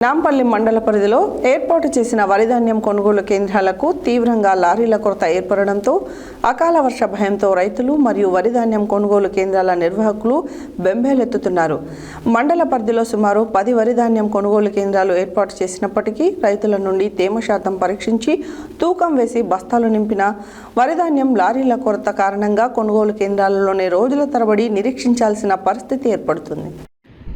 నాంపల్లి మండల పరిధిలో ఏర్పాటు చేసిన వరిధాన్యం కొనుగోలు కేంద్రాలకు తీవ్రంగా లారీల కొరత ఏర్పడడంతో అకాల వర్ష భయంతో రైతులు మరియు వరిధాన్యం కొనుగోలు కేంద్రాల నిర్వాహకులు బెంబేలెత్తుతున్నారు. మండల పరిధిలో సుమారు 10 వరిధాన్యం కొనుగోలు కేంద్రాలు ఏర్పాటు చేసినప్పటికీ రైతుల నుండి తేమ శాతం పరీక్షించి తూకం వేసి బస్తాలు నింపిన వరిధాన్యం లారీల కొరత కారణంగా కొనుగోలు కేంద్రాలలోనే రోజుల తరబడి నిరీక్షించాల్సిన పరిస్థితి ఏర్పడుతుంది.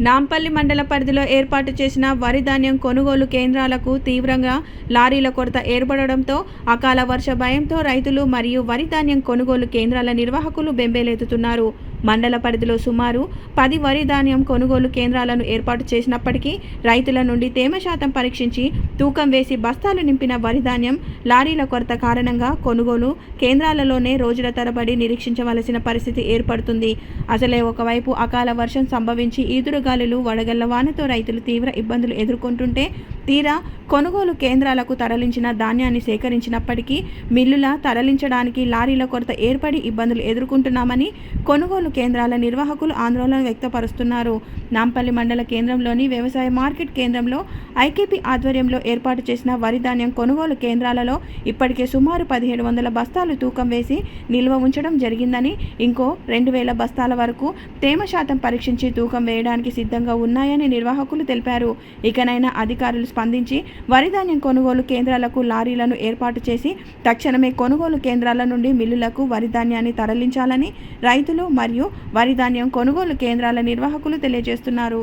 నాంపల్లి మండల పరిధిలో ఏర్పాటు చేసిన వరి ధాన్యం కొనుగోలు కేంద్రాలకు తీవ్రంగా లారీల కొరత ఏర్పడడంతో అకాల వర్ష భయంతో రైతులు మరియు వరి ధాన్యం కొనుగోలు కేంద్రాల నిర్వాహకులు బెంబేలెత్తుతున్నారు. మండల పరిధిలో సుమారు 10 వరి ధాన్యం కొనుగోలు కేంద్రాలను ఏర్పాటు చేసినప్పటికీ రైతుల నుండి తేమ శాతం పరీక్షించి తూకం వేసి బస్తాలు నింపిన వరి ధాన్యం లారీల కొరత కారణంగా కొనుగోలు కేంద్రాలలోనే రోజుల తరబడి నిరీక్షించవలసిన పరిస్థితి ఏర్పడుతుంది. అసలే ఒకవైపు అకాల వర్షం సంభవించి ఈదురుగాలులు వడగళ్ల వానతో రైతులు తీవ్ర ఇబ్బందులు ఎదుర్కొంటుంటే తీరా కొనుగోలు కేంద్రాలకు తరలించిన ధాన్యాన్ని సేకరించినప్పటికీ మిల్లుల తరలించడానికి లారీల కొరత ఏర్పడి ఇబ్బందులు ఎదుర్కొంటున్నామని కొనుగోలు కేంద్రాల నిర్వాహకులు ఆందోళన వ్యక్తపరుస్తున్నారు. నాంపల్లి మండల కేంద్రంలోని వ్యవసాయ మార్కెట్ కేంద్రంలో ఐకేపీ ఆధ్వర్యంలో ఏర్పాటు చేసిన వరి ధాన్యం కొనుగోలు కేంద్రాలలో ఇప్పటికే సుమారు 1700 బస్తాలు తూకం వేసి నిల్వ ఉంచడం జరిగిందని, ఇంకో 2000 బస్తాల వరకు తేమ శాతం పరీక్షించి తూకం వేయడానికి సిద్ధంగా ఉన్నాయని నిర్వాహకులు తెలిపారు. ఇకనైనా అధికారులు స్పందించి వరి ధాన్యం కొనుగోలు కేంద్రాలకు లారీలను ఏర్పాటు చేసి తక్షణమే కొనుగోలు కేంద్రాల నుండి మిల్లులకు వరి ధాన్యాన్ని తరలించాలని రైతులు మరియు వరి ధాన్యం కొనుగోలు కేంద్రాల నిర్వాహకులు తెలియజేస్తున్నారు.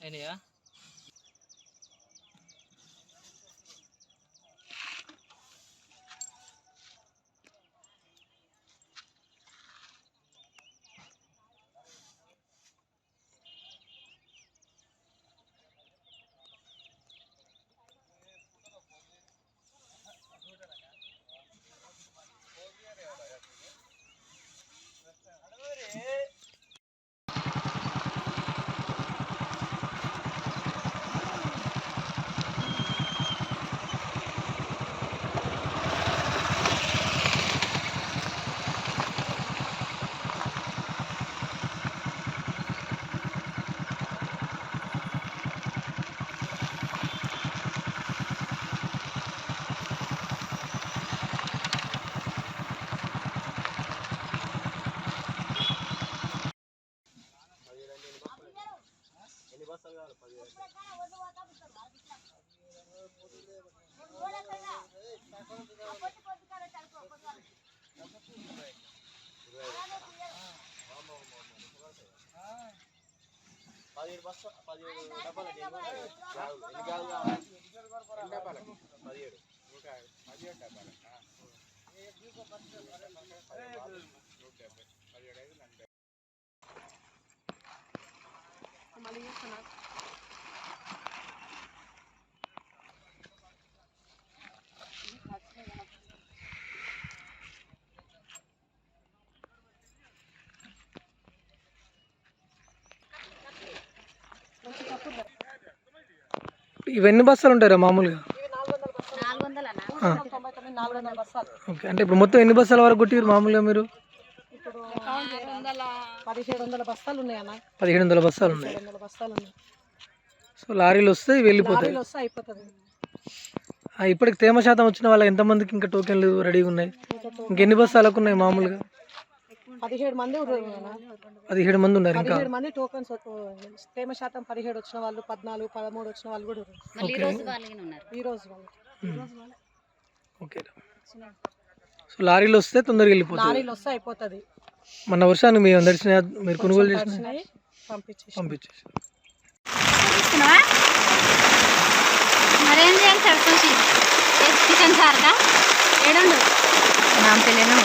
అయినయా ఇవన్నీ బస్తాలు ఉంటారా మామూలుగా? ఓకే, అంటే ఇప్పుడు మొత్తం ఎన్ని బస్తాల వరకు కొట్టిరు మామూలుగా మీరు? 1700 బస్తాలు ఉన్నాయన్న. 1700 బస్తాలు ఉన్నాయి. సో లారీలు వస్తే వెళ్ళిపోతాయి. ఇప్పటికి తేమ శాతం వచ్చిన వాళ్ళకి ఎంతమందికి ఇంకా టోకెన్లు రెడీగా ఉన్నాయి? ఇంకెన్ని బస్తాలకు ఉన్నాయి మామూలుగా? 17 మంది 17 మంది ఉన్నారు. ఇంకా 17 మంది టోకన్స్. తేమ శాతం 17 వచ్చిన వాళ్ళు, 14, 13 వచ్చిన వాళ్ళు కూడా ఉన్నారు. ఈ రోజు ఓకే. సో లారీలు వస్తే తొందరగా వెళ్ళిపోతాయి. లారీలు వస్తే అయిపోతుంది. మన వర్షాన్ని మీ అందరిచిన మీరు కొనుగోలు చేసిన పంపించేసి కిషన్ సార్గా ఏడుండు నాంపల్లిలో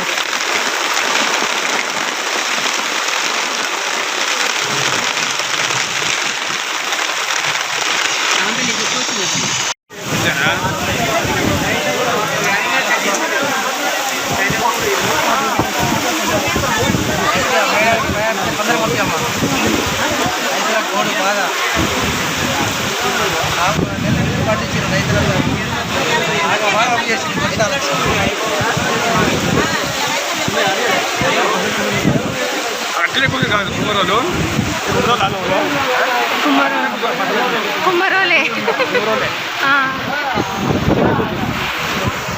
కుమ్మరోలే